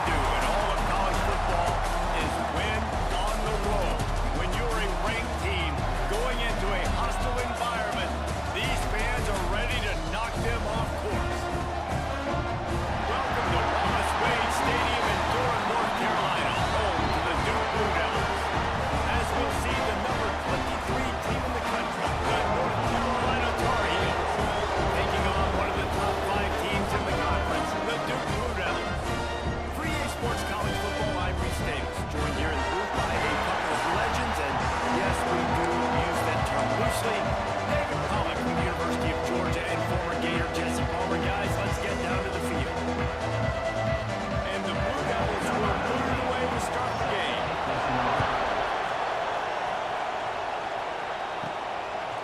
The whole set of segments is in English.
do in all of college football is win on the road. When you're a ranked team going into a hostile environment, these fans are ready to knock them off course. Welcome to Stadium in Durham, North Carolina, home to the Duke Blue Devils. As we'll see, the number 23 team in the country, the North Carolina Tar Heels, taking on one of the top 5 teams in the conference, the Duke Blue Devils. Free A Sports College Football, I'm Reese Davis, joined here in the booth by a couple of legends, and yes, we do use that term loosely. David Pollock from the University of Georgia and former Gator Jesse Palmer. Guys, let's get down to the field.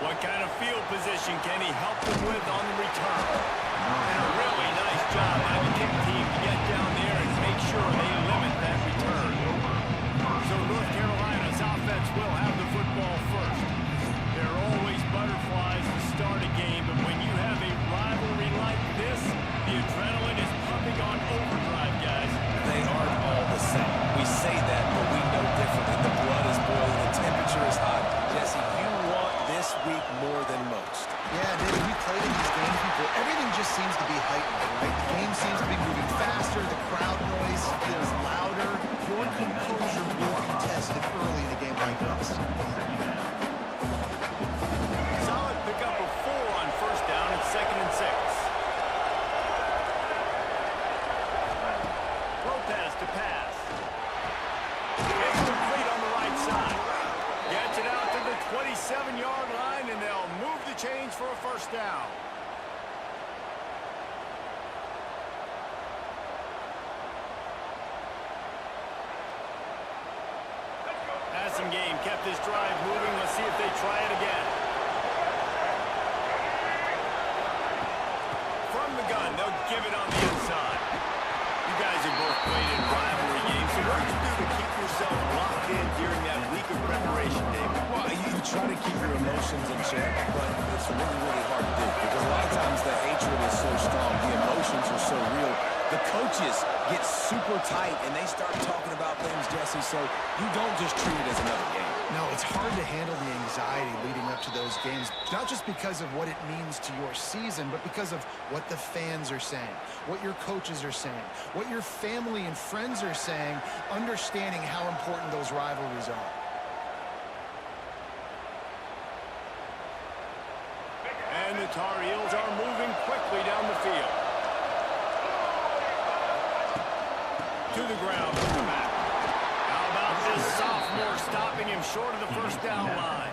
What kind of field position can he help them with on the return? And a really nice job by the kick team to get down there and make sure they limit that return. So North Carolina's offense will have the football first. There are always butterflies to start a game, but when you have a rivalry like this, the adrenaline is pumping on overdrive, guys. They aren't all the same. We say that, but we know differently. The blood is boiling, the temperature is hot. Jesse, you want this week more than most. Yeah, David, we played in these games before. Everything just seems to be heightened, right? The game seems to be moving faster. The crowd noise feels louder. Your composure will be tested early in a game like this. Solid pickup of 4 on first down and 2nd and 6. Throw pass to pass. It's complete on the right side. Gets it out to the 27-yard line, and they'll move the chains for a first down. Passing game kept this drive moving. Let's see if they try it again. From the gun, they'll give it on the inside. You guys have both played in rivalry games, so what do you do to keep yourself locked in during that week of preparation, David? Well, you try to keep your emotions in check, but it's really, really hard to do because a lot of times the hatred is so strong, the emotions are so real. The coaches get super tight and they start talking about things, Jesse, so you don't just treat it as another game. No, it's hard to handle the anxiety leading up to those games, not just because of what it means to your season, but because of what the fans are saying, what your coaches are saying, what your family and friends are saying, understanding how important those rivalries are. And the Tar Heels are moving quickly down the field. To the ground, back. How about this sophomore stopping him short of the first down line?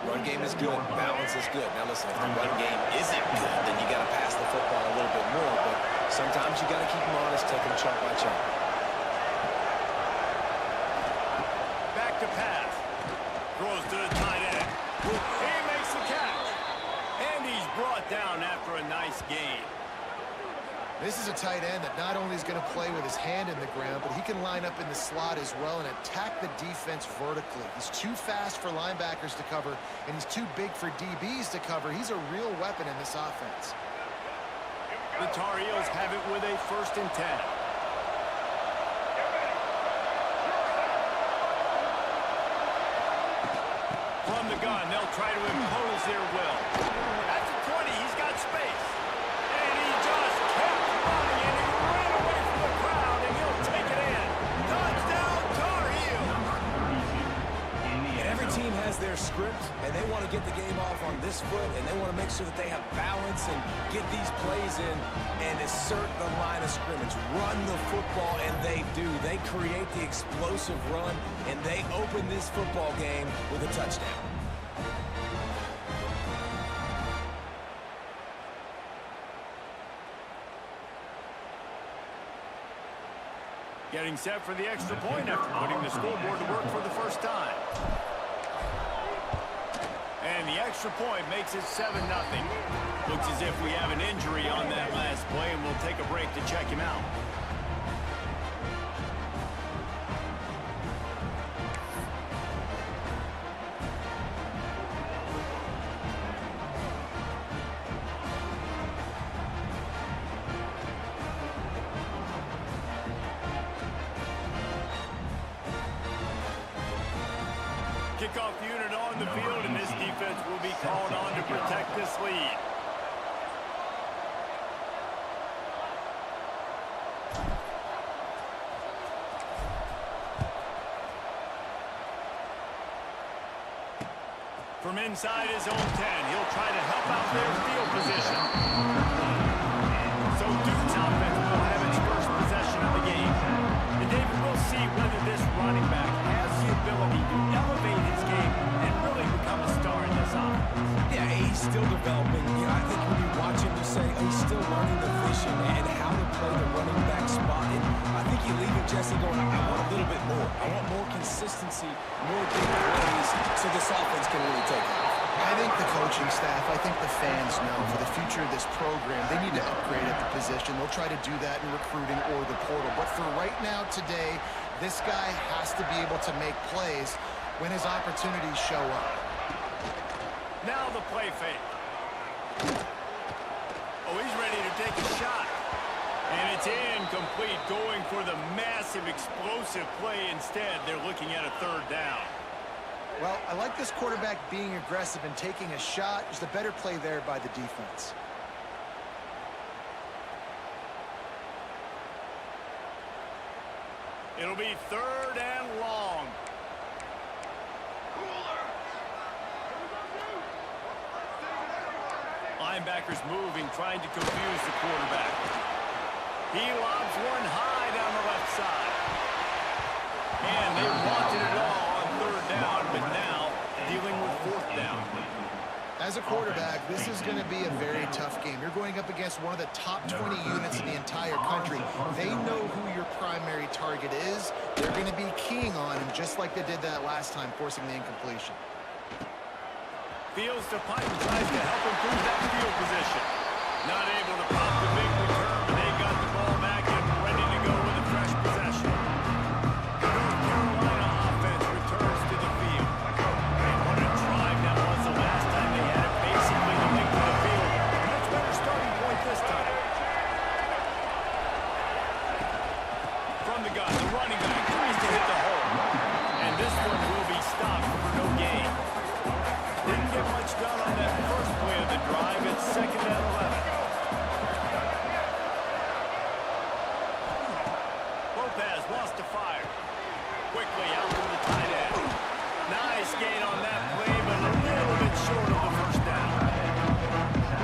Run game is good. Balance is good. Now listen, if the run game isn't good, then you got to pass the football a little bit more. But sometimes you got to keep them honest, take them chunk by chunk. Back to pass. Throws to the tight end. He makes the catch. And he's brought down after a nice gain. This is a tight end that not only is going to play with his hand in the ground, but he can line up in the slot as well and attack the defense vertically. He's too fast for linebackers to cover, and he's too big for DBs to cover. He's a real weapon in this offense. The Tar Heels have it with a 1st and 10. From the gun, they'll try to impose their will. At the 20, he's got space. And he just kept running, and he ran away from the crowd, and he'll take it in. Touchdown, Tar Heels! And every team has their script, and they want to get the game off on this foot, and they want to make sure that they have balance and get these plays in and assert the line of scrimmage. Run the football, and they do. They create the explosive run, and they open this football game with a touchdown. Getting set for the extra point after putting the scoreboard to work for the first time. And the extra point makes it 7-0. Looks as if we have an injury on that last play, and we'll take a break to check him out. kickoff unit on the field, and this defense will be called on to protect this lead. From inside his own 10, he'll try to help out their field position. So Duke's offense will have its first possession of the game. And David, we'll see whether this running back has the ability to elevate his game and really become a star in this offense. Yeah, he's still developing. I think when you watch him, you say, oh, he's still learning the vision and how to play the running back spot. And I think you leave it, Jesse, going, I want a little bit more. I want more consistency, more big plays, so this offense can really take off. I think the coaching staff, I think the fans know for the future of this program, they need to upgrade at the position. They'll try to do that in recruiting or the portal. But for right now, today, this guy has to be able to make plays when his opportunities show up. Now the play fake. Oh, he's ready to take a shot. And it's incomplete, going for the massive, explosive play instead. They're looking at a third down. Well, I like this quarterback being aggressive and taking a shot. Just a better play there by the defense. It'll be third and long. Linebackers moving, trying to confuse the quarterback. He lobs one high down the left side. And they wanted it all on third down, but now dealing with fourth down. As a quarterback, this is going to be a very tough game. You're going up against one of the top 20 units in the entire country. They know who your primary target is. They're going to be keying on him, just like they did that last time, forcing the incompletion. Fields to punt and tries to help improve that field position. Not able to pop the big return, but they got the ball back and ready to go with a fresh possession. The North Carolina offense returns to the field. And what a drive that was the last time they had it basically the length of the field. Much better starting point this time. From the gun, the running back tries to hit the hole. And this one will be stopped for no gain. Didn't get much done on that first play of the drive. It's second and 11. Lopez wants to fire. Quickly out to the tight end. Nice gain on that play, but a little bit short of the first down.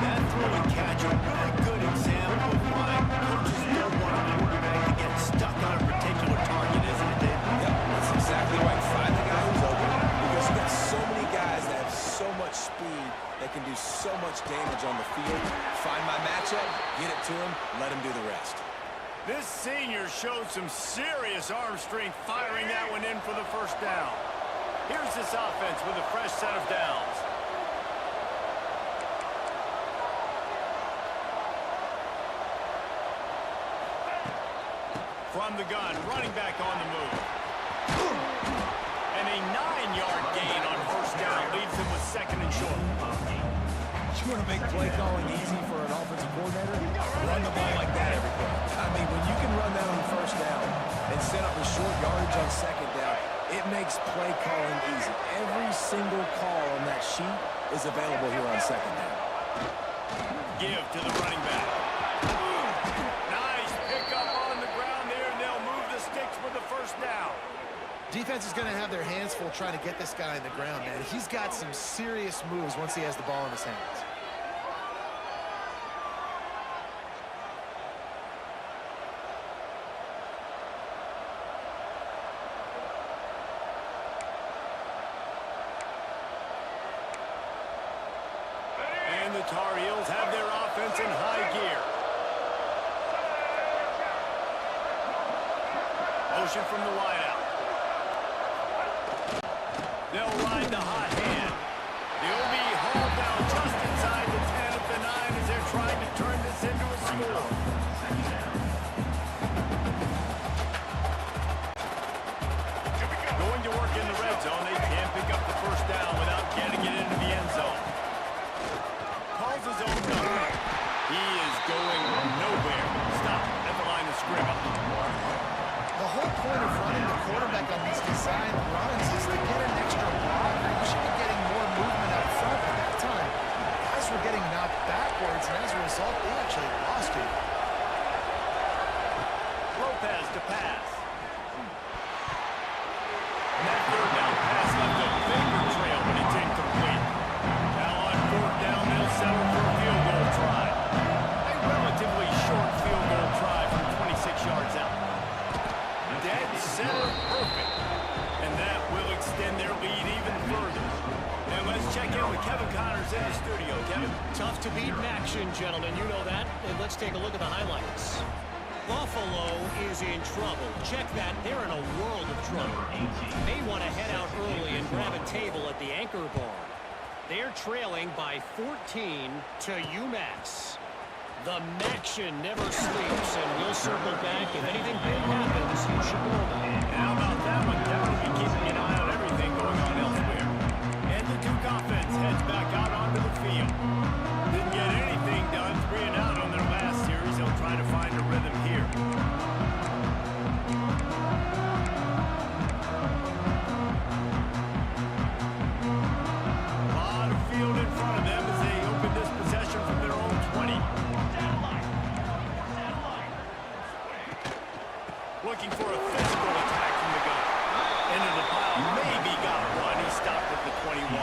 That throw and catch, a really good example of why coaches don't want a quarterback to get stuck on a particular target, isn't it, Dave? Yep, that's exactly right. Find the guy who's open, because you got so many guys that have so much speed that can do so much damage on the field. Find my matchup, get it to him, let him do the rest. This senior showed some serious arm strength firing that one in for the first down. Here's this offense with a fresh set of downs. From the gun, running back on the move. And a 9-yard gain on first down leaves him with second and short. You want to make play calling easy for an offensive coordinator? Run the ball like that every play. I mean, when you can run that on first down and set up a short yardage on second down, it makes play calling easy. Every single call on that sheet is available here on second down. Give to the running back. Nice pickup on the ground there, and they'll move the sticks with the first down. Defense is going to have their hands full trying to get this guy in the ground, man. He's got some serious moves once he has the ball in his hands. And the Tar Heels have their offense in high gear. Motion from the wideout. They'll ride the hot hand. They'll be hauled down just inside the 10 at the 9 as they're trying to turn this into a score. Going to work in the red zone. They can't pick up the first down without getting it into the end zone. Calls his own number. He is going nowhere. Stop at the line of scrimmage. The whole point of running the quarterback on these design runs is to get an extra block Cavs were getting knocked backwards, and as a result, they actually lost it. Lopez to pass. And that third down pass left a bigger trail, but it's incomplete. Now on fourth down, they'll settle for a field goal try. A relatively short field goal try from 26 yards out. Dead center perfect. And that will extend their lead even further. And let's check in with Kevin Connors in the studio. Kevin? Tough to beat in action, gentlemen. You know that. And let's take a look at the highlights. Buffalo is in trouble. Check that. They're in a world of trouble. They want to head out early and grab a table at the Anchor Bar. They're trailing by 14 to UMass. The Maction never sleeps, and we'll circle back. If anything big happens, you should know about it. How about that one? Definitely keeping an eye on everything going on elsewhere. And the Duke offense heads back out onto the field. Didn't get anything done, 3 and out on their last series. They'll try to find a rhythm here. A lot of field in front of them as they open this possession from their own 20. Looking for a physical attack from the gun. Into the pile, maybe got one. He stopped at the 21.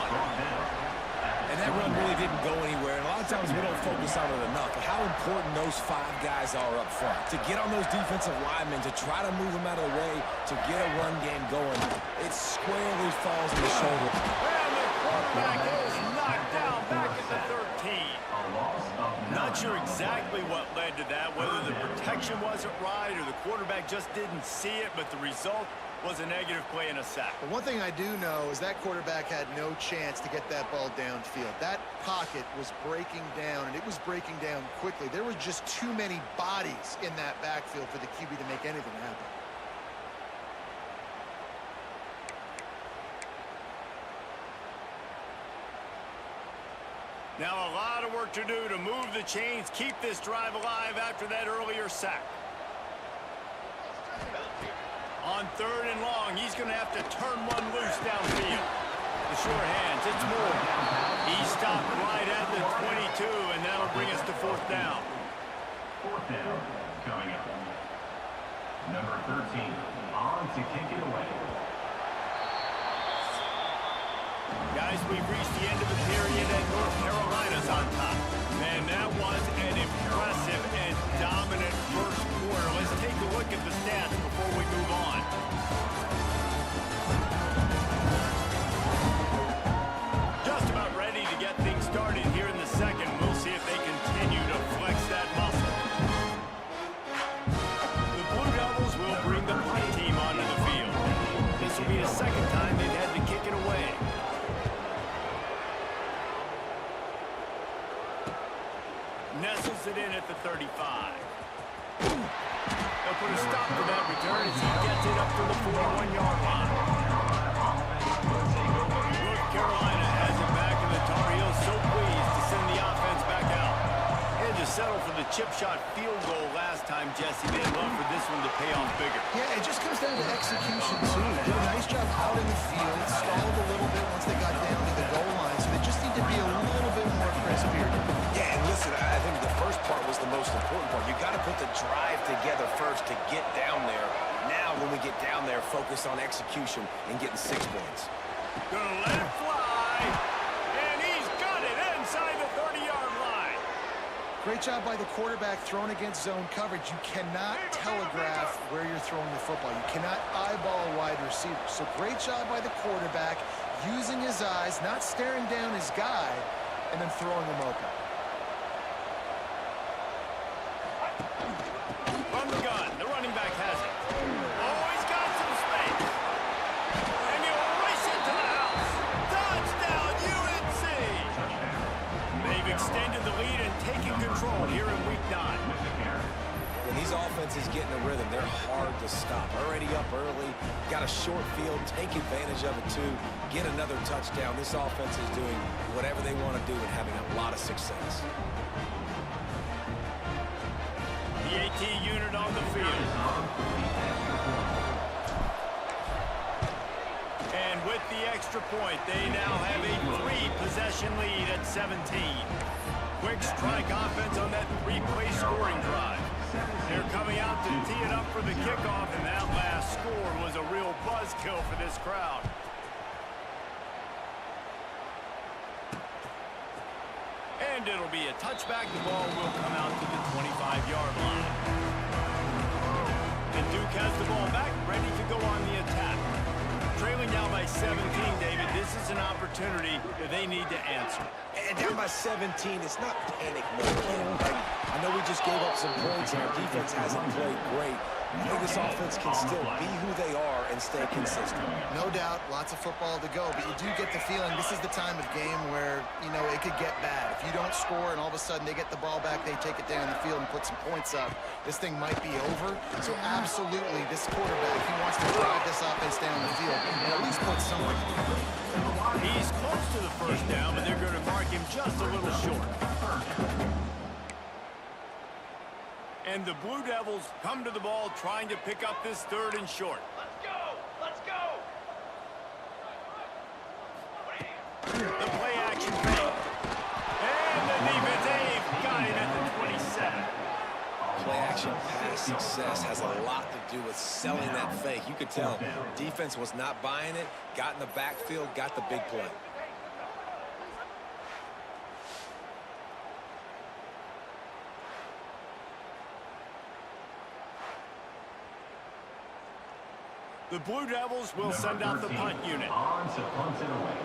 And that run really didn't go anywhere. And a lot of times we don't focus on it enough. But how important those 5 guys are up front. To get on those defensive linemen, to try to move them out of the way, to get a run game going. It squarely falls to the shoulder. And the quarterback is knocked down back at the 13. Not sure exactly what led to that, whether the protection wasn't right or the quarterback just didn't see it, but the result was a negative play and a sack. But one thing I do know is that quarterback had no chance to get that ball downfield. That pocket was breaking down, and it was breaking down quickly. There were just too many bodies in that backfield for the QB to make anything happen. Now a lot of work to do to move the chains, keep this drive alive after that earlier sack. On 3rd and long, he's going to have to turn one loose downfield. The short hands, it's Moore. He stopped right at the 22, and that'll bring us to 4th down. 4th down coming up. Number 13, on to kick it away. Guys, we've reached the end of the period, and North Carolina's on top. Man, that was an impressive and dominant first quarter. Let's take a look at the stats before we move on. Just about ready to get things started here in the second. We'll see if they continue to flex that muscle. The Blue Devils will bring the punt team onto the field. This will be the second time they've had to kick it away. Nestles it in at the 35. They'll put a stop to that return as he gets it up to the 41-yard line. North Carolina has it back, and the Tar Heels so pleased to send the offense back out. Had to settle for the chip shot field goal last time, Jesse. They'd love for this one to pay off bigger. Yeah, it just comes down to execution, too. They did a nice job out in the field, stalled a little bit once they got down to the goal line, so they just need to be a little bit more crisp here. Yeah, and listen, I think the first part was the most important part. You got to put the drive together first to get down there. Now, when we get down there, focus on execution and getting 6 points. Gonna let it fly, and he's got it inside the 30-yard line. Great job by the quarterback throwing against zone coverage. You cannot telegraph where you're throwing the football. You cannot eyeball a wide receiver. So great job by the quarterback using his eyes, not staring down his guy, and then throwing him open. From the gun, the running back has it. Oh, he's got some space. And he'll race it to the house. Touchdown, UNC. They've extended the lead and taken control here in week 9. When these offenses get in a rhythm, they're hard to stop. Already up early, got a short field, take advantage of it too, get another touchdown. This offense is doing whatever they want to do and having a lot of success. The AT unit on the field. And with the extra point, they now have a 3-possession lead at 17. Quick strike offense on that three-play scoring drive. They're coming out to tee it up for the kickoff, and that last score was a real buzzkill for this crowd. And it'll be a touchback. The ball will come out to the 25-yard line. And Duke has the ball back, ready to go on the attack. Trailing down by 17, David, this is an opportunity that they need to answer. And down by 17, it's not panic mode. Like, I know we just gave up some points and our defense hasn't played great. I think this offense can still be who they are and stay consistent. No doubt, lots of football to go, but you do get the feeling this is the time of game where, you know, it could get bad. If you don't score and all of a sudden they get the ball back, they take it down the field and put some points up, this thing might be over. So absolutely, this quarterback, he wants to drive this offense down the field and at least put something. He's close to the first down, but they're going to mark him just a little short. And the Blue Devils come to the ball trying to pick up this third and short. Let's go! Let's go! The play action fake. And the defense got him at the 27. Play action pass success has a lot to do with selling that fake. You could tell defense was not buying it, got in the backfield, got the big play. The Blue Devils will send out the punt unit. On to punt it away.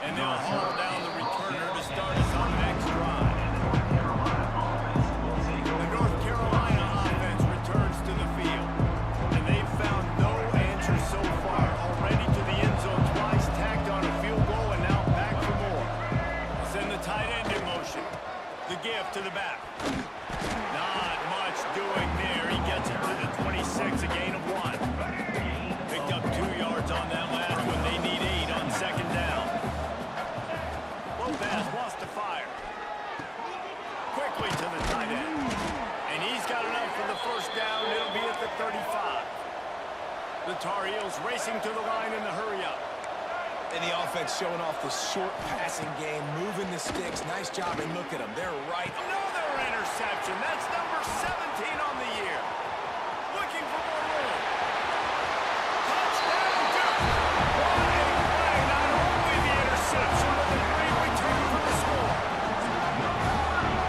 And they'll haul down the returner to start us on the next drive. The North Carolina offense returns to the field. And they've found no answer so far. Already to the end zone twice, tacked on a field goal, and now back for more. Send the tight end in motion. The give to the back. Not much doing there. He gets it to the 26, a gain of 1. Picked up 2 yards on that last one. They need 8 on second down. Lopez wants to fire. Quickly to the tight end. And he's got enough for the first down. It'll be at the 35. The Tar Heels racing to the line in the hurry-up. And the offense showing off the short passing game, moving the sticks. Nice job, and look at them. They're right. Another interception. That's number 17 on the year. Looking for more room. Touchdown, Duke. What a play. Not only the interception, but the great return for the score.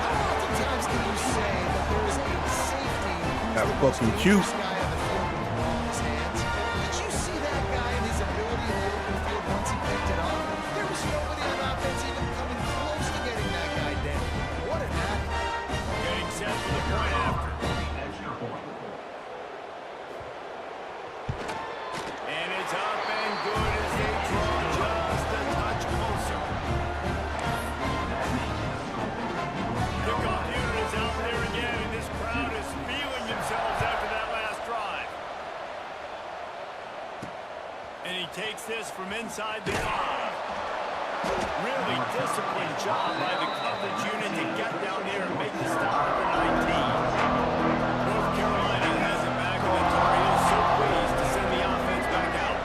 How oftentimes can you say that there is a safety That fucking cute. guy on the field with the ball in his hands? Did you see that guy and his ability to open the field once he picked it up? There was nobody on offense even coming close to getting that guy down. What an athlete. Getting set for the point after. Extra point. And it's up and good as they draw just a touch closer. Kickoff unit is out there again, and this crowd is feeling themselves after that last drive. And he takes this from inside the 5. Really disciplined job by the coverage unit to get down there and make the stop at the 19. North Carolina has it back, and the Tar Heels so pleased to send the offense back out.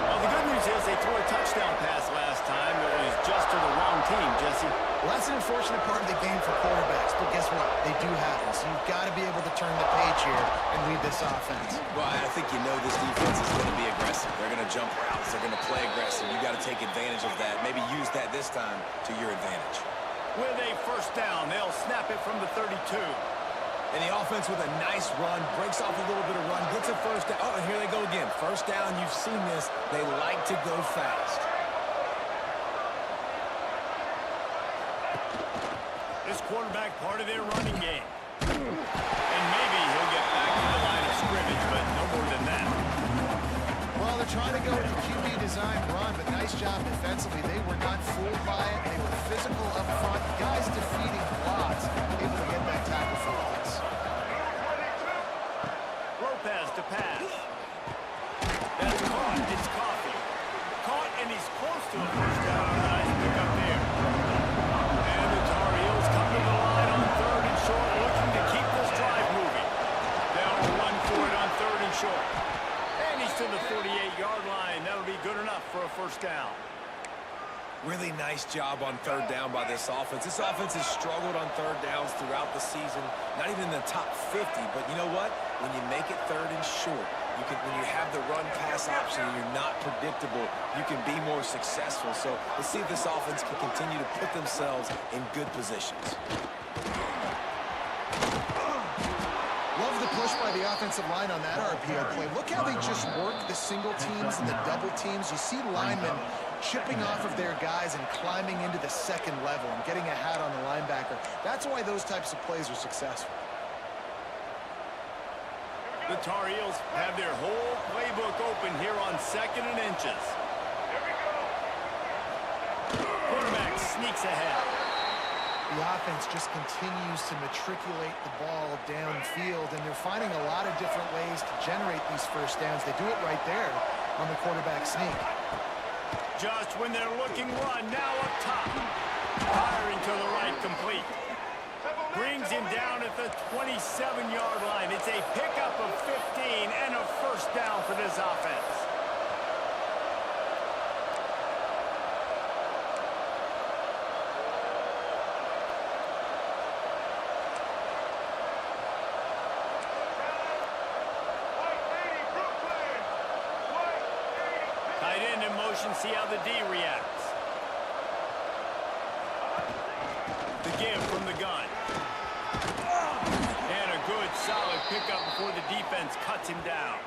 Well, the good news is they threw a touchdown pass last time. It was just to the wrong team, Jesse. Well, that's an unfortunate part of the game for quarterbacks, but guess what? They do happen. So you've got to be able to turn the page here and lead this offense. Well, I think you know this defense is going to be aggressive. They're going to jump routes. They're going to play aggressive. You got to take advantage of that. Maybe use that this time to your advantage. With a first down, they'll snap it from the 32. And the offense with a nice run, breaks off a little bit of run, gets a first down. Oh, and here they go again. First down, you've seen this. They like to go fast. This quarterback part of their running game. And maybe he'll get back to the line of scrimmage, but no more than that. Well, they're trying to go with the QB design run, but nice job defensively. They were not fooled by it. They were physical up front. Guys defeating blocks, able to get that tackle for loss. Lopez to pass. That's caught. It's Coffee. Caught, and he's close to a first down on a nice pickup there. And the Tar Heels come to the line on 3rd and short, looking to keep this drive moving. They'll run for it on 3rd and short. And he's to the 40. good enough for a first down. Really nice job on third down by this offense. This offense has struggled on third downs throughout the season. Not even in the top 50, but you know what? When you make it third and short, when you have the run-pass option and you're not predictable, you can be more successful. So let's see if this offense can continue to put themselves in good positions. Love the push by the offensive line on that RPO play. Look how they just work the single teams and the double teams. You see linemen chipping off of their guys and climbing into the second level and getting a hat on the linebacker. That's why those types of plays are successful. The Tar Heels have their whole playbook open here on 2nd and inches. Quarterback sneaks ahead. The offense just continues to matriculate the ball downfield, and they're finding a lot of different ways to generate these first downs. They do it right there on the quarterback sneak. Just when they're looking run, now up top. Firing to the right, complete. Brings him down at the 27-yard line. It's a pickup of 15 and a first down for this offense. Tight end in motion, see how the D reacts. The give from the gun. And a good, solid pickup before the defense cuts him down.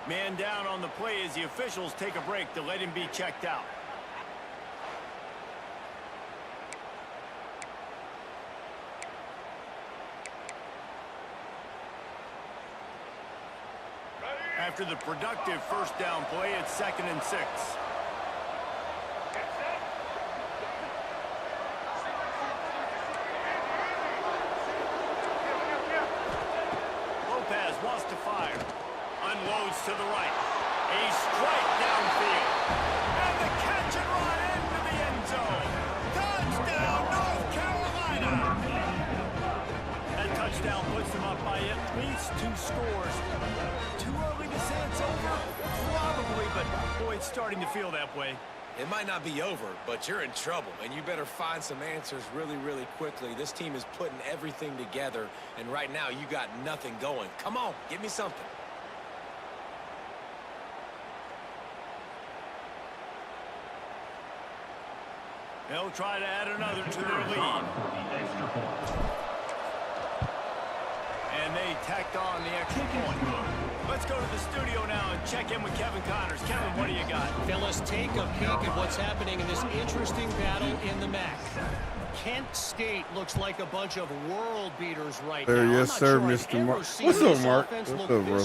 Man down on the play as the officials take a break to let him be checked out. After the productive first down play, it's 2nd and 6. Lopez wants to fire. Unloads to the right. A strike downfield. And the catch and run into the end zone. Touchdown, North Carolina! That touchdown puts them up by at least 2 scores. Too early to say it's over? Probably, but boy, it's starting to feel that way. It might not be over, but you're in trouble, and you better find some answers really, really quickly. This team is putting everything together, and right now you got nothing going. Come on, give me something. They'll try to add another to their lead. And they tacked on the extra point. Let's go to the studio now and check in with Kevin Connors. Kevin, what do you got? Fellas, take a peek at what's happening in this interesting battle in the MAC. Kent State looks like a bunch of world beaters right now. Yes, sir, Mr. Mark. What's up, Mark? What's up, bro?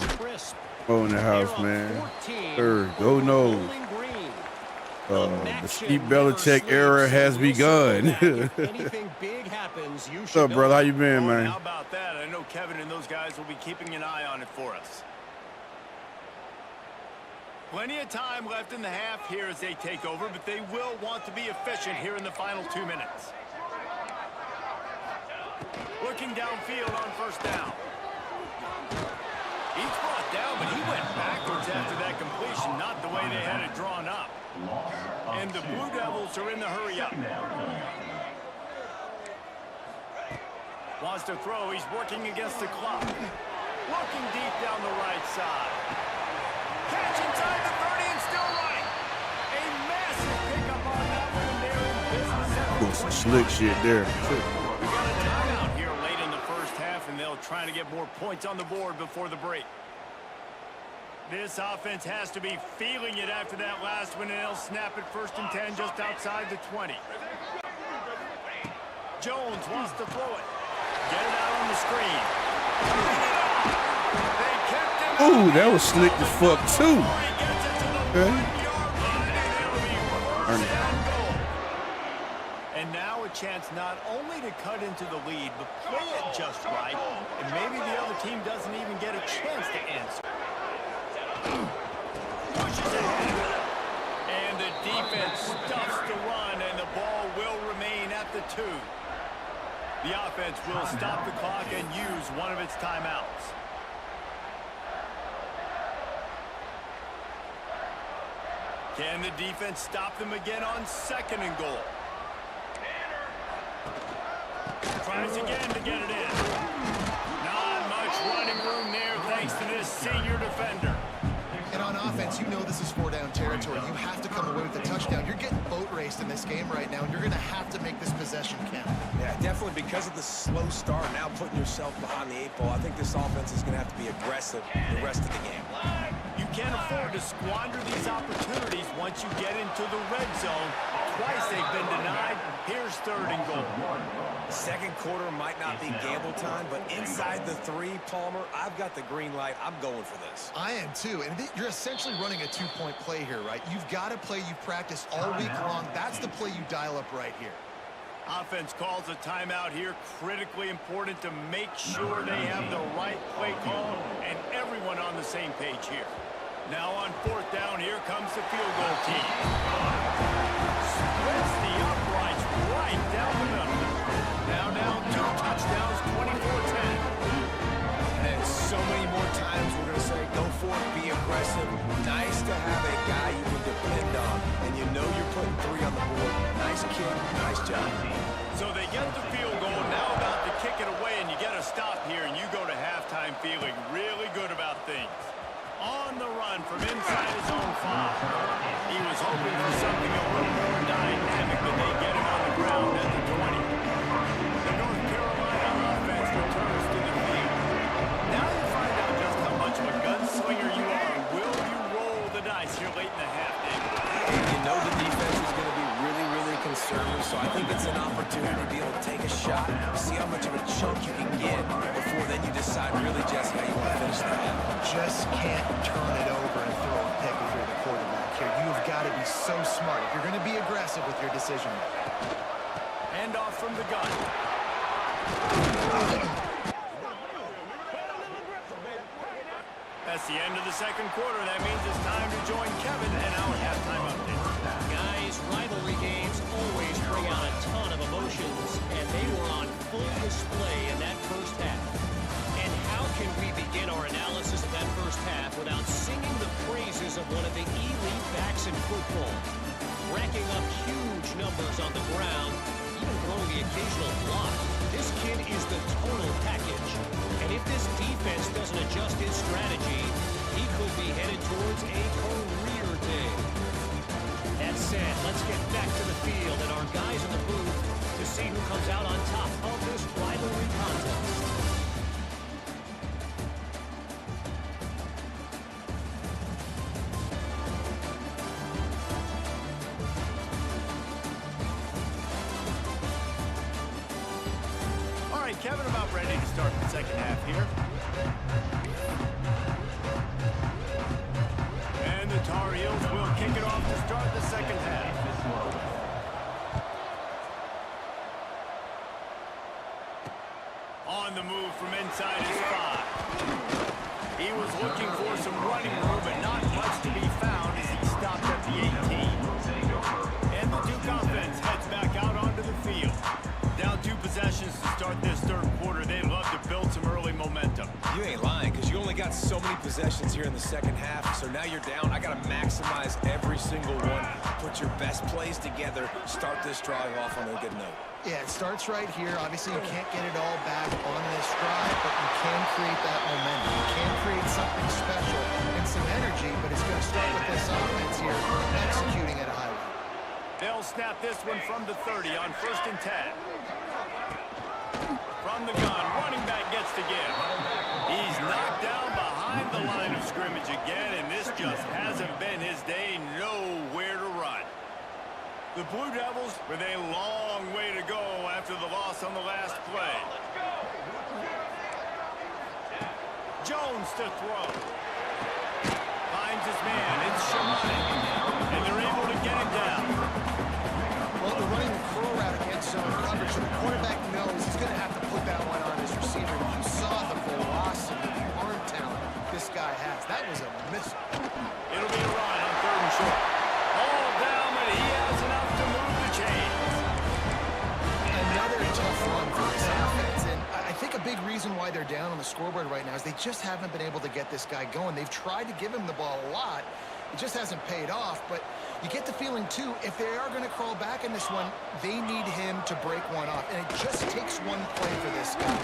Oh, in the house, man. Third, go Nose. The Steve Belichick era has begun. Anything big happens, you What's up, brother? How you been, man? How about that? I know Kevin and those guys will be keeping an eye on it for us. Plenty of time left in the half here as they take over, but they will want to be efficient here in the final 2 minutes. Looking downfield on first down. He's brought down, but he went backwards after that completion, not the way they had it drawn up. And the Blue Devils are in the hurry up. Wants to throw. He's working against the clock. Looking deep down the right side. Catch inside the 30 and still right. A massive pickup on that one, and they're in business. Some slick shit there. We got a timeout here late in the first half, and they'll try to get more points on the board before the break. This offense has to be feeling it after that last one, and they'll snap it 1st and 10 just outside the 20. Jones wants to throw it. Get it out on the screen. They kept him. Ooh, that was slick as fuck, too. Okay. And now a chance not only to cut into the lead, but play it just right, and maybe the other team doesn't even get a chance to answer. Pushes ahead. And the defense stuffs the run, and the ball will remain at the 2. The offense will stop the clock and use one of its timeouts. Can the defense stop them again on 2nd and goal? Tries again to get it in. Not much running room there thanks to this senior defender. And on offense, you know this is 4-down territory. You have to come away with a touchdown. You're getting boat raced in this game right now, and you're going to have to make this possession count. Yeah, definitely because of the slow start, now putting yourself behind the 8 ball. I think this offense is going to have to be aggressive the rest of the game. You can't afford to squander these opportunities once you get into the red zone. Twice they've been denied. Here's 3rd and goal. Second quarter might not be gamble time, but inside the 3, Palmer, I've got the green light. I'm going for this. I am too, and you're essentially running a 2-point play here, right? You've got a play you've practiced all week long. That's the play you dial up right here. Offense calls a timeout here. Critically important to make sure they have the right play call and everyone on the same page here. Now on 4th down, here comes the field goal team. Splits the uprights right down the middle. Now down 2 touchdowns, 24-10. And so many more times we're going to say, go for it, be aggressive. Nice to have a guy you can depend on, and you know you're putting 3 on the board. Nice kick, nice job. So they get the field goal, now about to kick it away, and you get a stop here, and you go to halftime feeling really good about things. On the run from inside his own 5. He was hoping for something a little more dynamic, but they get him on the ground at the 20. The North Carolina offense returns to the field. Now you find out just how much of a gunslinger you are. Will you roll the dice here late in the half, David? You know the defense is going to be really, really conservative, so I think it's an opportunity to be able to take a shot, see how much of a chunk you can get before then you decide really just how you want to finish the half. Just can't turn it over and throw a pick if you're the quarterback here. You've got to be so smart if you're going to be aggressive with your decision making. Hand off from the gun. That's the end of the 2nd quarter. That means it's time to join Kevin and our halftime update. Guys, rivalry games always bring out a ton of emotions, and they were on full display in that first half. And how can we begin our analysis of that first half without singing the praises of one of the elite backs in football? Racking up huge numbers on the ground, even throwing the occasional block. This kid is the total package. And if this defense doesn't adjust its strategy, he could be headed towards a career day. That said, let's get back to the field and our guys in the booth to see who comes out on top of this rivalry contest. All right, Kevin, about ready to start the 2nd half here. And the Tar Heels will kick it off to start the 2nd half. On the move from inside his 5. He was looking for some running room, but not much to be found as he stopped at the 18. And the Duke offense heads back out onto the field. Down 2 possessions to start this 3rd quarter. They'd love to build some early momentum. You ain't lying, because you only got so many possessions here in the 2nd half, so now you're down. I got to maximize every single one. Put your best plays together. Start this drive off on a good note. Yeah, it starts right here. Obviously, you can't get it all back on this drive, but you can create that momentum. You can create something special and some energy, but it's going to start with this offense here executing at a high level. They'll snap this one from the 30 on 1st and 10. From the gun, running back gets to give. He's knocked down behind the line of scrimmage again, and this just hasn't been his day. Nowhere to run. The Blue Devils with a long way to go after the loss on the last play. Jones to throw. Finds his man. It's Shimonic. And they're able to get it down. Well, they're running the curl route against zone coverage, so the quarterback knows he's going to have to put that one on his receiver. You saw the velocity, the arm talent this guy has. That was a missile. It'll be a run on 3rd and short. All down, but he has enough to move the chains. Another tough run for this offense, and I think a big reason why they're down on the scoreboard right now is they just haven't been able to get this guy going. They've tried to give him the ball a lot, It just hasn't paid off, but you get the feeling, too, if they are going to crawl back in this one, they need him to break one off. And it just takes one play for this guy.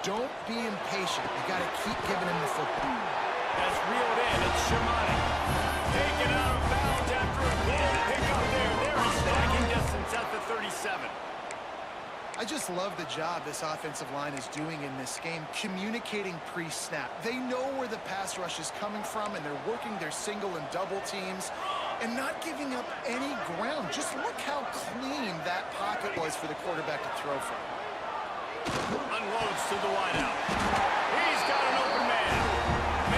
Don't be impatient. You got to keep giving him the football. That's reeled in. It's Shamani. Taken out of bounds after a good pickup there. They're in striking distance at the 37. I just love the job this offensive line is doing in this game, communicating pre-snap. They know where the pass rush is coming from, and they're working their single and double teams and not giving up any ground. Just look how clean that pocket was for the quarterback to throw from. Unloads to the wideout. He's got an open man.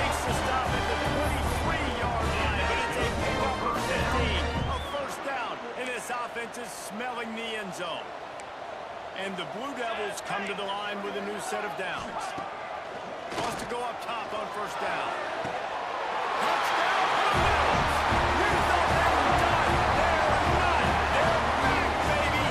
Makes the stop at the 23-yard line, but it's a pickup of 15. A first down, and this offense is smelling the end zone. And the Blue Devils come to the line with a new set of downs. Wants to go up top on first down. Touchdown, Blue Devils! You thought they were done. They're not. They're back, baby!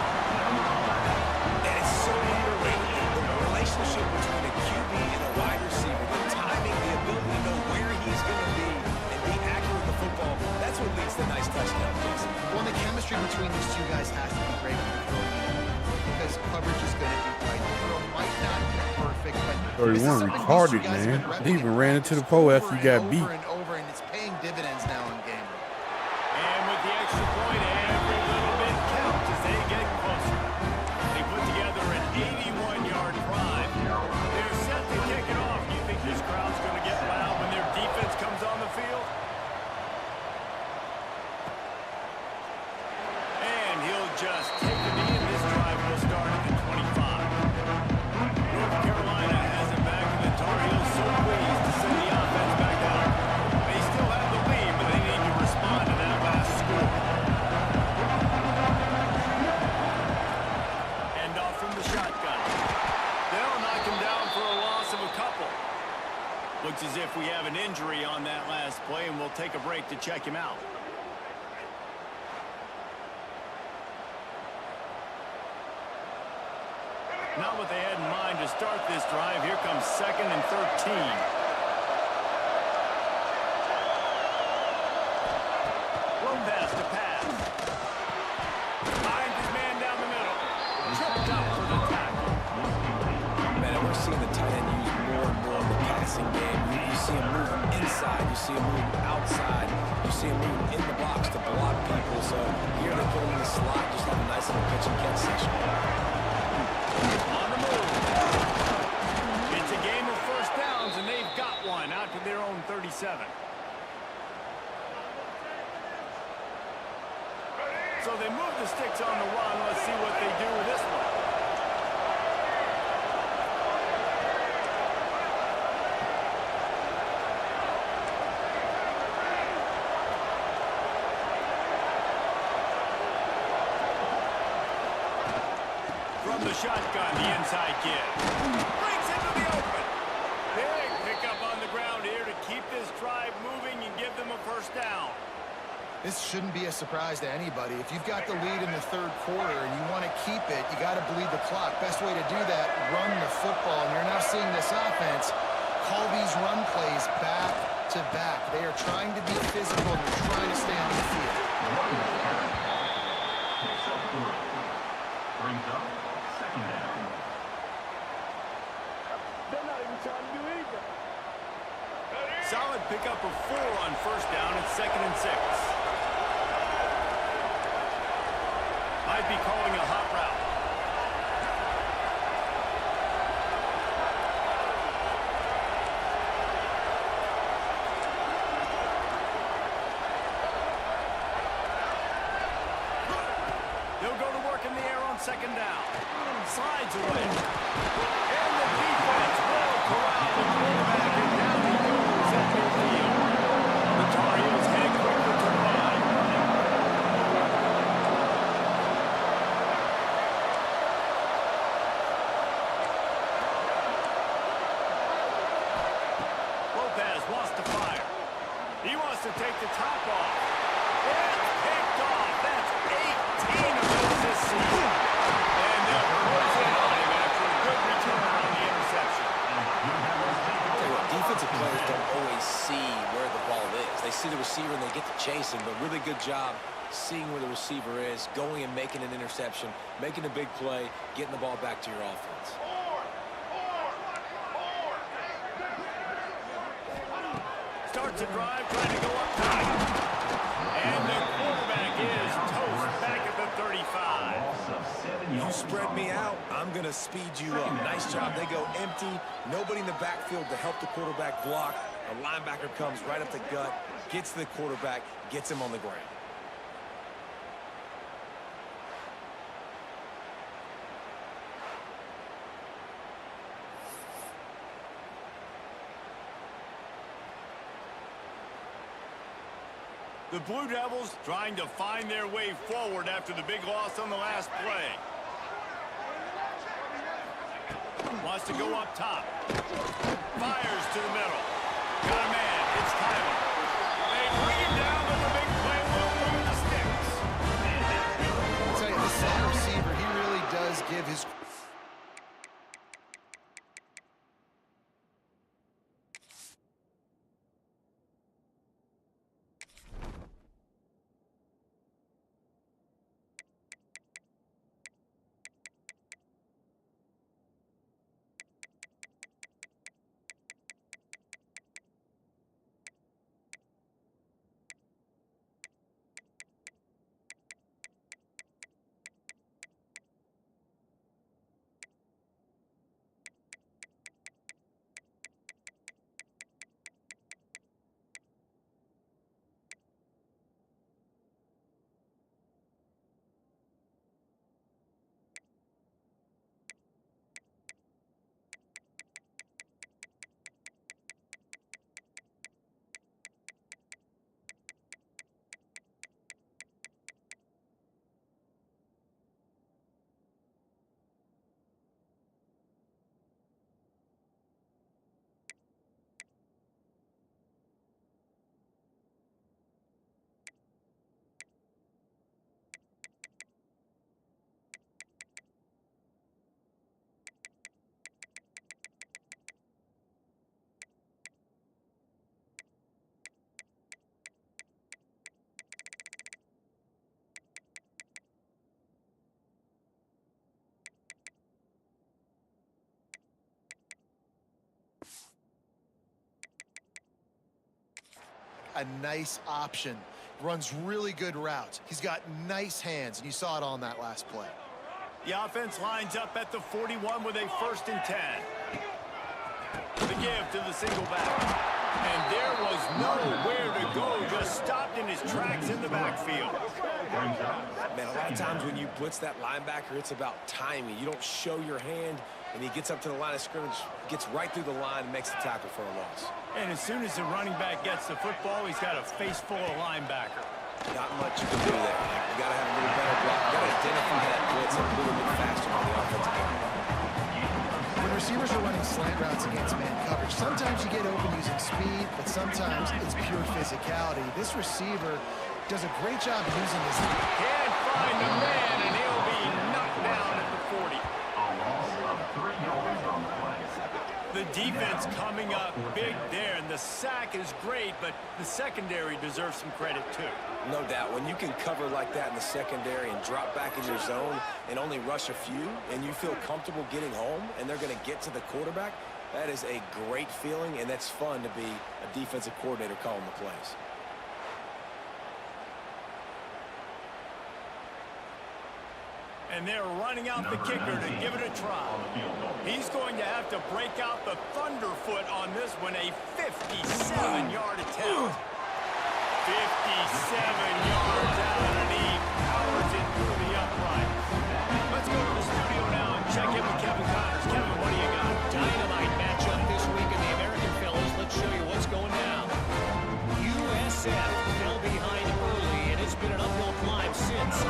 And it's so underrated. The relationship between a QB and a wide receiver, the timing, the ability to know where he's going to be and be accurate with the football, that's what leads to nice touchdowns, Jason. Well, the chemistry between these two guys has to be great when you're throwing. Because coverage is going to be tight. The throw might not be perfect, but 31 retarded, man. He even ran into the pole after he got beat. Over and over, and it's paying dividends now in game. And with the extra point, every little bit counts as they get closer. They put together an 81-yard drive. They're set to kick it off. You think this crowd's going to get loud when their defense comes on the field? And he'll just take the knee, and this drive will start at the 25. North Carolina has it back, and the Tar Heels so pleased to send the offense back out. They still have the lead, but they need to respond to that last score. End off from the shotgun. They'll knock him down for a loss of a couple. Looks as if we have an injury on that last play, and we'll take a break to check him out. Not what they had in mind to start this drive. Here comes 2nd and 13. Lopez to pass. Finds his man down the middle. Tripped up for the tackle. Man, we're seeing the tight end used more and more in the passing game. You see him moving inside. You see him moving outside. You see him moving in the box to block people. So here they put him in the slot. Just have a nice little pitch and catch section. On the move. It's a game of first downs, and they've got one out to their own 37. So they move the sticks on the run. Let's see what they do with this one. From the shotgun, the inside kid. Brings into the open. Big pickup on the ground here to keep this drive moving and give them a first down. This shouldn't be a surprise to anybody. If you've got the lead in the third quarter and you want to keep it, you got to bleed the clock. Best way to do that, run the football. And you're now seeing this offense call these run plays back to back. They are trying to be physical and they're trying to stay on the field. Brings up 2nd down. They're not even trying to do anything. Solid pickup of 4 on first down. It's 2nd and 6. Might be calling a hot route. They'll go to work in the air on 2nd down. Slides away. And the defense will corral the quarterback, and down he goes at midfield. The Tar Heels head quickly to the line. Lopez wants to fire. He wants to take the top off. It's picked off. That's 18 of those this season. And they'll close in on him after a good return on the interception. Defensive players don't always see where the ball is. They see the receiver and they get to chase him, but really good job seeing where the receiver is, going and making an interception, making a big play, getting the ball back to your offense. Starts a drive, trying to go up top. And the quarterback is toast back at the 35. You spread me out, I'm going to speed you up. Nice job. They go empty. Nobody in the backfield to help the quarterback block. A linebacker comes right up the gut, gets to the quarterback, gets him on the ground. The Blue Devils trying to find their way forward after the big loss on the last play. Wants to go up top. Fires to the middle. Got a man. It's Tyler. They bring him down, but the big play will move the sticks. I'll tell you, the slot receiver, he really does give his... A nice option. Runs really good routes. He's got nice hands, and you saw it on that last play. The offense lines up at the 41 with a 1st and 10. The give to the single back. And there was nowhere to go, just stopped in his tracks in the backfield. Man, a lot of times when you blitz that linebacker, it's about timing. You don't show your hand, and he gets up to the line of scrimmage, gets right through the line, and makes the tackle for a loss. And as soon as the running back gets the football, he's got a face full of linebacker. Not much you can do there. You got to have a little better block. You got to identify that blitz a little bit faster on the offensive line. When receivers are running slant routes against man coverage, sometimes you get open using speed, but sometimes it's pure physicality. This receiver does a great job using his... Can't find the man, and he'll be knocked down at the 40. A loss of 3 yards on the play. The defense coming up big there, and the sack is great, but the secondary deserves some credit too. No doubt. When you can cover like that in the secondary and drop back in your zone and only rush a few, and you feel comfortable getting home, and they're going to get to the quarterback, that is a great feeling, and that's fun to be a defensive coordinator calling the plays. And they're running out the kicker to give it a try. He's going to have to break out the thunderfoot on this one, a 57-yard attempt. 57 yards out, and he powers it through the upright. Let's go to the studio now and check in with Kevin Connors. Kevin, what do you got? Dynamite matchup this week in the American, fellas. Let's show you what's going down. USF fell behind early, and it's been an uphill climb since.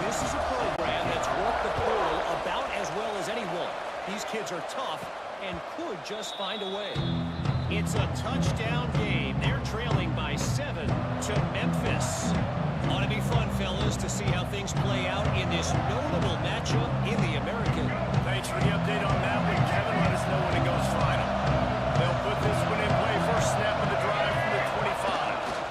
This is a program that's worked the portal about as well as anyone. These kids are tough and could just find a way. It's a touchdown game. They're trailing by 7 to Memphis. Ought to be fun, fellas, to see how things play out in this notable matchup in the American. Thanks for the update on that one, Kevin. Let us know when it goes final. They'll put this one in play. First snap of the drive from the 25.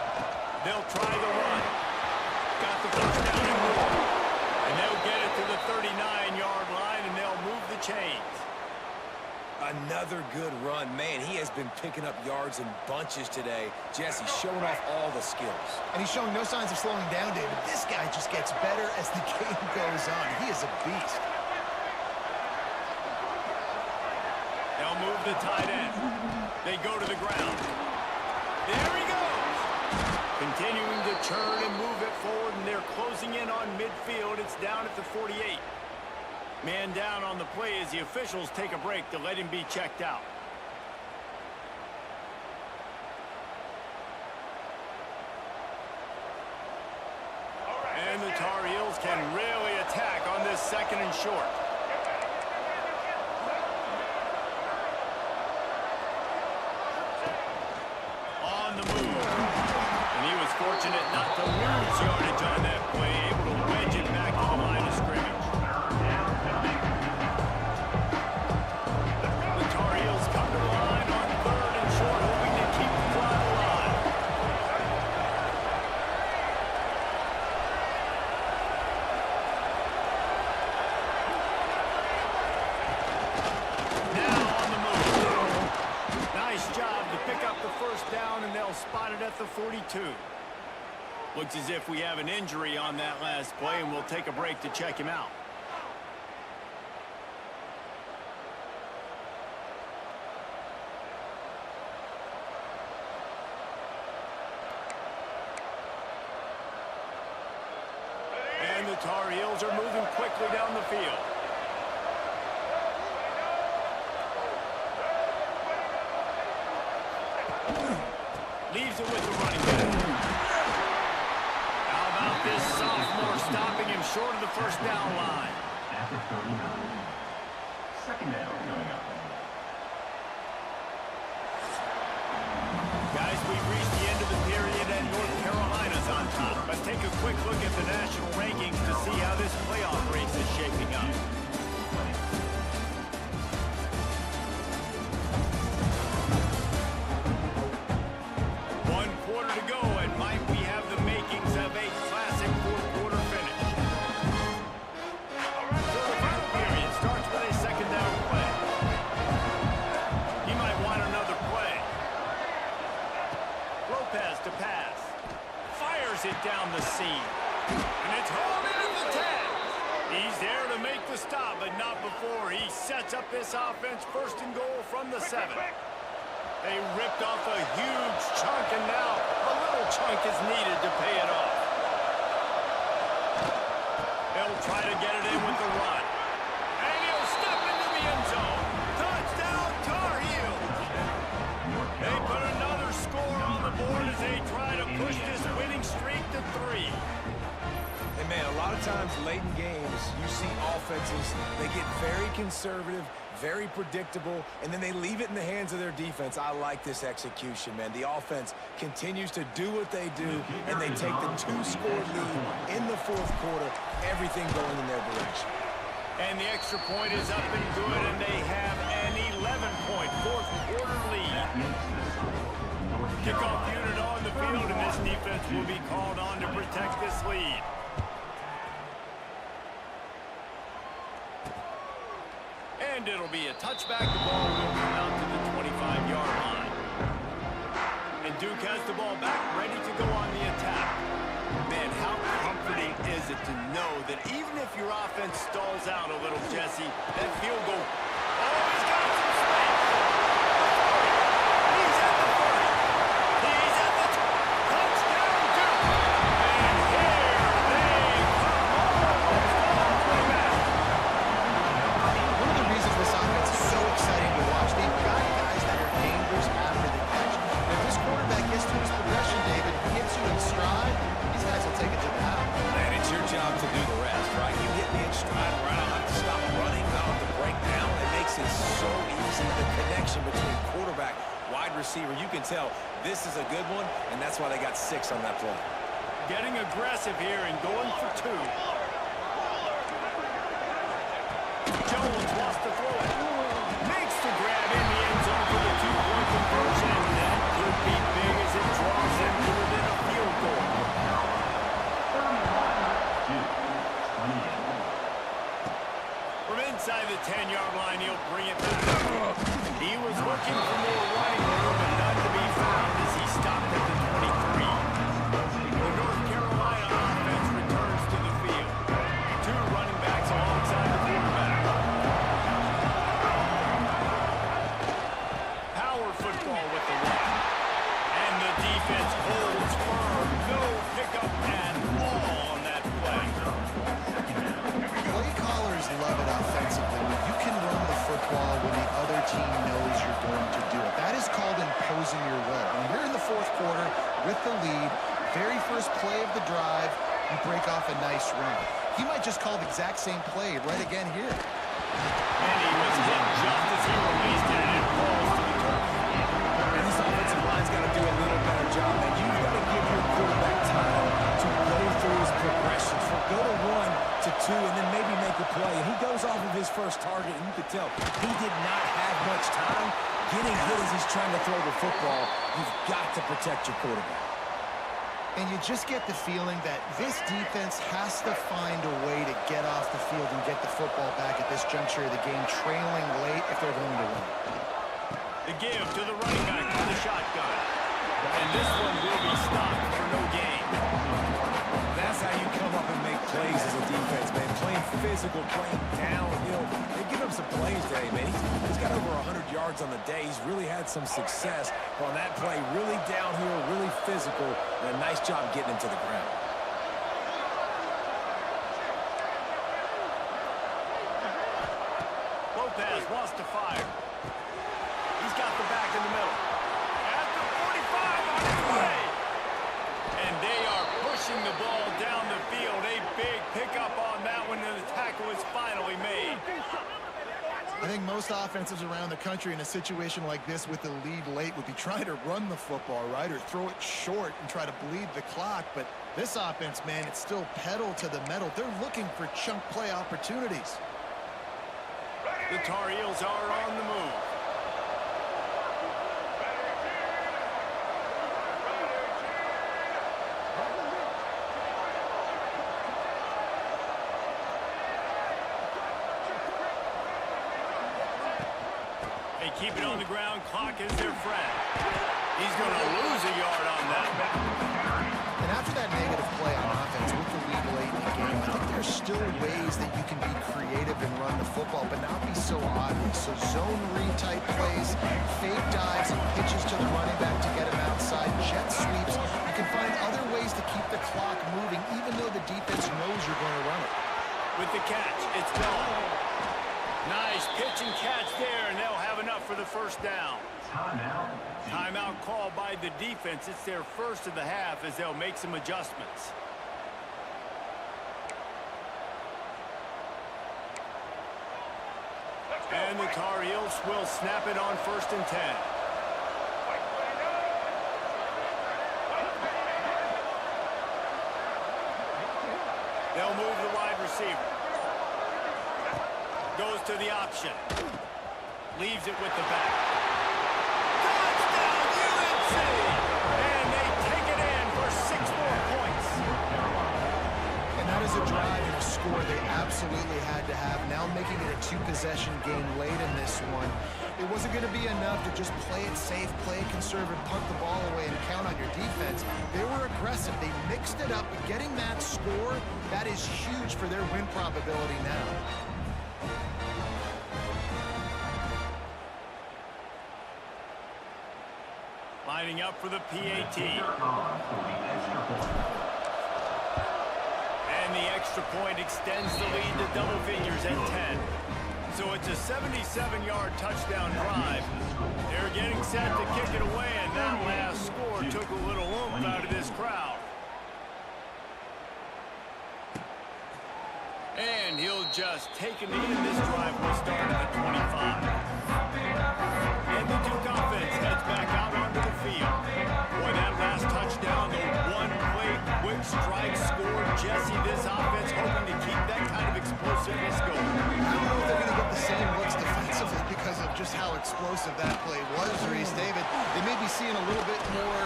Another good run. Man, he has been picking up yards in bunches today. Jesse showing off all the skills. And he's showing no signs of slowing down, David. This guy just gets better as the game goes on. He is a beast. They'll move the tight end. They go to the ground. There he goes. Continuing to churn and move it forward, and they're closing in on midfield. It's down at the 48. Man down on the play as the officials take a break to let him be checked out. And the Tar Heels can really attack on this 2nd and short. On the move. And he was fortunate not to lose yardage on that play, able to wedge it back to the line of scrimmage. The Tar Heels come to the line on 3rd and short, hoping to keep the drive alive. Now on the move. Nice job to pick up the 1st down, and they'll spot it at the 42. Looks as if we have an injury on that last play, and we'll take a break to check him out. And the Tar Heels are moving quickly down the field. Leaves it with the running back. How about this sophomore stopping him short of the 1st down line? At the 39. 2nd down coming up. Guys, we've reached the end of the period and North Carolina's on top. Let's take a quick look at the national rankings to see how this playoff race is shaping up. To go, and might we have the makings of a classic 4th quarter finish. So the final period starts with a 2nd down play. He might want another play. Lopez to pass. Fires it down the seam. And it's hauled into the tag. He's there to make the stop, but not before he sets up this offense 1st and goal from the 7. They ripped off a huge chunk, and now a little chunk is needed to pay it off. They'll try to get it in with the run. And he'll step into the end zone. Touchdown, Tar Heels. They put another score on the board as they try to push this winning streak to 3. And man, a lot of times late in games, you see offenses, they get very conservative, very predictable, and then they leave it in the hands of their defense. I like this execution, man. The offense continues to do what they do, and they take the 2-score lead in the 4th quarter, everything going in their direction. And the extra point is up and good, and they have an 11-point 4th quarter lead. Kickoff unit on the field, and this defense will be called on to protect this lead. And it'll be a touchback. The ball will come out to the 25-yard line. And Duke has the ball back, ready to go on the attack. Man, how comforting is it to know that even if your offense stalls out a little, Jesse, that field goal, oh, he's got some space. He's at the 30. He's at the touchdown, Duke. And here they come. One of the reasons this offense is so exciting to watch, they've got guys that are dangerous after the catch. If this quarterback gets to his progression, David, hits you in stride, these guys will take it to the house. And it's your job to do the rest, right? You hit me in stride, right? I don't have to stop running. I don't have to break down. It makes it so easy. The connection between quarterback, wide receiver, you can tell this is a good one, and that's why they got 6 on that play. Getting aggressive here and going for 2. Jones wants to throw it. Makes the grab in the end zone for the 2-point conversion. That could be big as it draws him to within a field goal. From inside the 10-yard line, he'll bring it back. He looking for more running room and none to be found as he stopped at the 23. The North Carolina offense returns to the field. Two running backs alongside the quarterback. Power football with the run. And the defense holds firm. No pickup at all on that play. Play callers love it offensively. You can run the football when the other team knows you're going to do it. That is called imposing your will. When you're in the fourth quarter with the lead, very first play of the drive, you break off a nice run. He might just call the exact same play right again here. And he was hit just as he released it, and it falls to the turf. And this offensive line's got to do a little better job, man. You've got to give your quarterback time to go through his progressions. From go to 1 to 2, and then maybe make a play. And he goes off of his first target, and you could tell he did not have much time getting hit as he's trying to throw the football. You've got to protect your quarterback. And you just get the feeling that this defense has to find a way to get off the field and get the football back at this juncture of the game, trailing late if they're going to win. The give to the running back on the shotgun. And this one will be stopped for no gain. That's how you come up and make plays as a defense, man. Playing physical, playing downhill. They give him some plays today, man. He's got over 100 yards on the day. He's really had some success on that play. Really downhill, really physical, and a nice job getting him to the ground. Lopez wants to fire. He's got the back in the middle. At the 45 on his way. And they are pushing the ball down the field. A big pickup on that one, and the tackle is finally made. I think most offenses around the country in a situation like this with the lead late would be trying to run the football, right, or throw it short and try to bleed the clock. But this offense, man, it's still pedal to the metal. They're looking for chunk play opportunities. The Tar Heels are on the move. They keep it on the ground. Clock is their friend. He's going to lose a yard on that. And after that negative play on offense with the lead late in the game, I think there's still ways that you can be creative and run the football, but not be so obvious. So zone read type plays, fake dives and pitches to the running back to get him outside, jet sweeps. You can find other ways to keep the clock moving, even though the defense knows you're going to run it. With the catch, it's gone. Nice pitch and catch there, and they'll have enough for the first down. Timeout called by the defense. It's their first of the half as they'll make some adjustments. And the Tar Heels will snap it on 1st and 10. They'll move the wide receiver. Goes to the option. Leaves it with the back. Touchdown, UNC! And they take it in for 6 more points. And that is a drive and a score they absolutely had to have. Now making it a 2-possession game late in this one. It wasn't going to be enough to just play it safe, play it conservative, punt the ball away, and count on your defense. They were aggressive. They mixed it up. But getting that score, that is huge for their win probability now. Lining up for the PAT. And the extra point extends the lead to double figures at 10. So it's a 77-yard touchdown drive. They're getting set to kick it away, and that last score took a little oomph out of this crowd. And he'll just take a knee, and this drive will start at the 25. And the Duke offense heads back out onto the field. Boy, that last touchdown, the one-play quick strike score. Jesse, this offense hoping to keep that kind of explosiveness going. I don't know if they're going to get the same looks defensively because of just how explosive that play was, Reese. David, they may be seeing a little bit more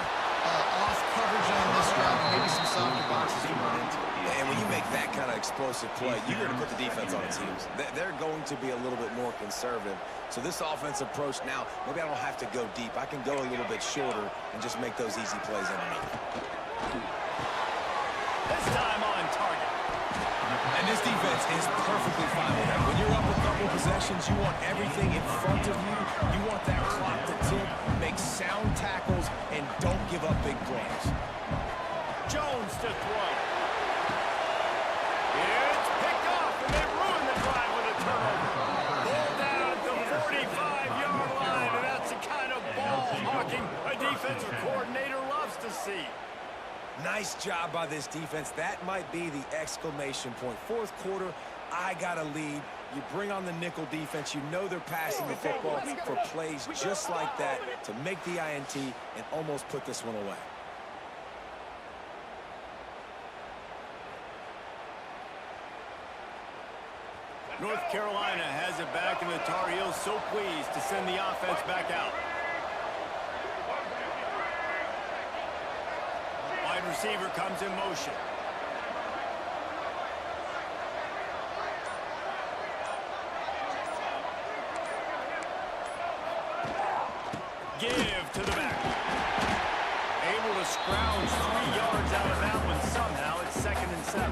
off coverage on this drive, maybe some softer boxes to run into. And when you make that kind of explosive play, you're going to put the defense on its heels. They're going to be a little bit more conservative. So this offensive approach now, maybe I don't have to go deep. I can go a little bit shorter and just make those easy plays underneath. This time on target. And this defense is perfectly fine with that. When you're up a couple possessions, you want everything in front of you. You want that clock to tick, make sound tackles, and don't give up big plays. Jones to throw. It's picked off, and they ruin the drive with a turnover. Ball down at the 45-yard line, and that's the kind of ball hawking a defensive coordinator loves to see. Nice job by this defense. That might be the exclamation point. Fourth quarter, I got a lead. You bring on the nickel defense. You know they're passing the football for plays just like that to make the INT and almost put this one away. North Carolina has it back, and the Tar Heels so pleased to send the offense back out. Wide receiver comes in motion. Give to the back. Able to scrounge 3 yards out of that one somehow. It's 2nd and 7.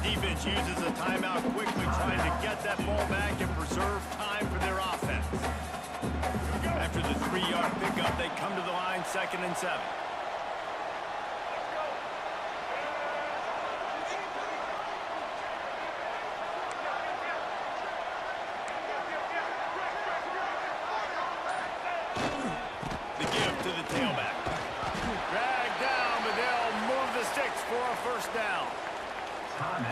Defense uses a timeout quickly, trying to get that ball back and preserve time for their offense. After the 3-yard pickup, they come to the line, 2nd and 7. The give to the tailback. Dragged down, but they'll move the sticks for a first down.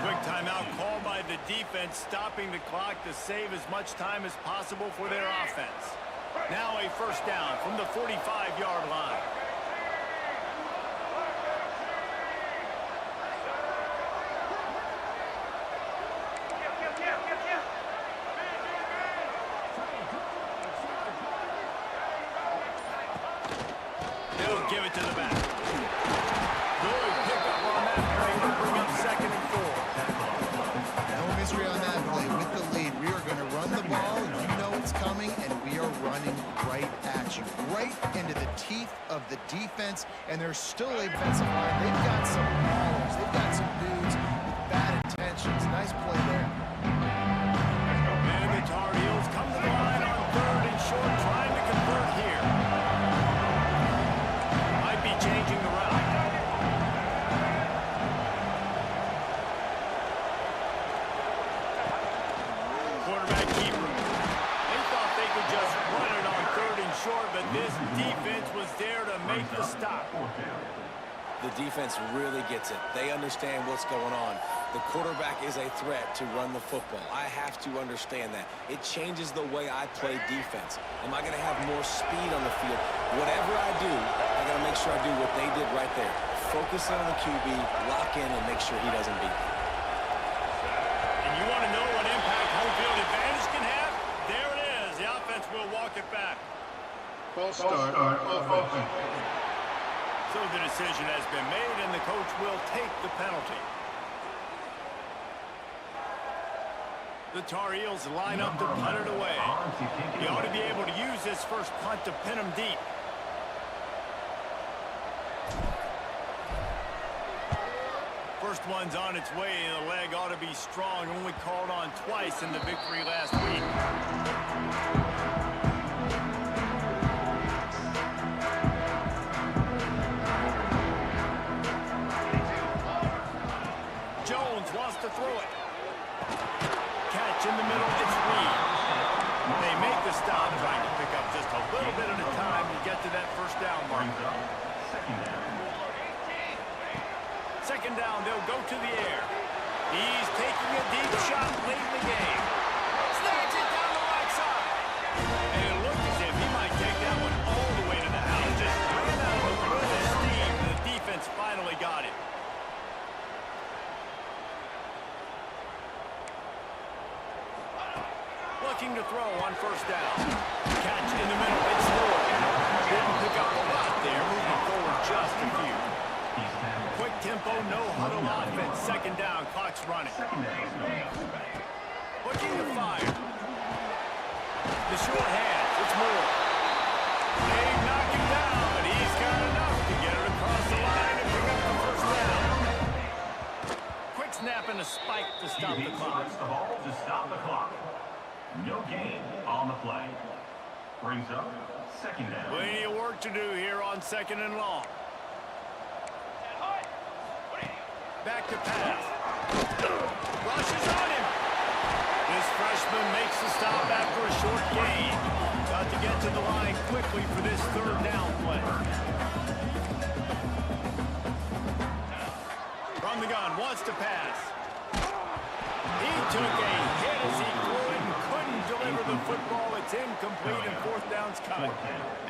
Quick timeout called by the defense, stopping the clock to save as much time as possible for their offense. Now a first down from the 45-yard line. They'll give it to the back. Good pickup on that play to bring up 2nd and 4. No mystery on that play. With the lead, we are going to run the ball. You know it's coming, and we are running right at you. Right into the teeth of the defense, and there's still a defensive line. They've got some ballers. They've got some dudes with bad intentions. Nice play there. And the Tar Heels come to the line on 3rd and short, trying to convert here. Might be changing the route. Quarterback keeper. They thought they could just run it on 3rd and short, but this defense was there to make the stop. The defense really gets it. They understand what's going on. The quarterback is a threat to run the football. I have to understand that. It changes the way I play defense. Am I going to have more speed on the field? Whatever I do, I got to make sure I do what they did right there. Focus on the QB, lock in, and make sure he doesn't beat me. And you want to know what impact home field advantage can have? There it is. The offense will walk it back. False start of offense. So the decision has been made, and the coach will take the penalty. The Tar Heels line up to punt it away. He ought to be able to use this first punt to pin him deep. First one's on its way. The leg ought to be strong. Only called on twice in the victory last week. Jones wants to throw it. Catch in the middle, it's Reed. They make the stop, trying to pick up just a little bit at a time to get to that first down mark. Second down, they'll go to the air. He's taking a deep shot late in the game. Snags it down the right side. And it looked as if he might take that one all the way to the house. Just ran out of the with his steam. The defense finally got it. Looking to throw on first down. Catch in the middle. It's Lord. Didn't pick up a lot there. Moving forward just a few. Quick tempo, no huddle offense. second down. Clock's running. Looking to fire. The short hand. It's Moore. They knock him down, but he's got enough to get it across the line and pick up the first down. Quick snap and a spike to stop the clock. The ball to stop the clock. No gain on the play. Brings up second down. Plenty of work to do here on second and long. Back to pass. Rushes on him. This freshman makes the stop after a short gain. Got to get to the line quickly for this third down play. From the gun, wants to pass. He took a hit as he could and couldn't deliver the football. It's incomplete and fourth down's cut.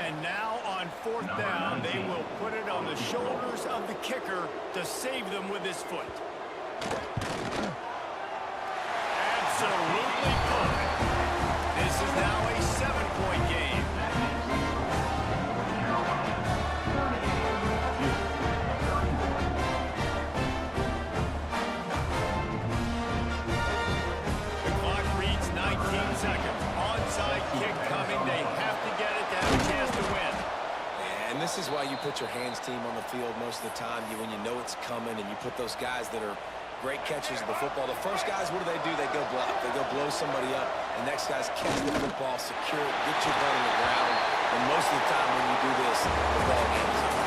And now on fourth down, they will put it on the shoulders of the kicker to save them with his foot. Absolutely perfect. This is now a 7-point game. The clock reads 19 seconds. Onside kick coming. They have to get it to have a chance to win. And this is why you put your hands team on the field most of the time. When you know it's coming and you put those guys that are great catchers of the football. The first guys, what do? They go block. They go blow somebody up. The next guys catch the football, secure it, get your butt on the ground. And most of the time when you do this, the ball game is over.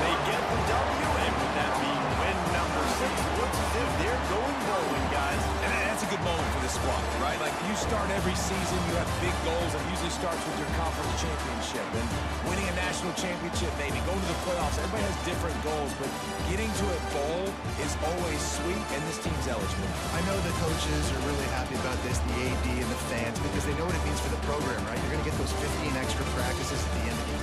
They get the W, and would that be win number 6? Looks as if they're going bowling, guys. And that's a good moment for this squad, right? Like, you start every season, you have big goals. It usually starts with your conference championship and winning a national championship, maybe going to the playoffs. Everybody has different goals, but getting to a bowl is always sweet, and this team's eligible. I know the coaches are really happy about this, the AD and the fans, because they know what it means for the program, right? You're going to get those 15 extra practices at the end of the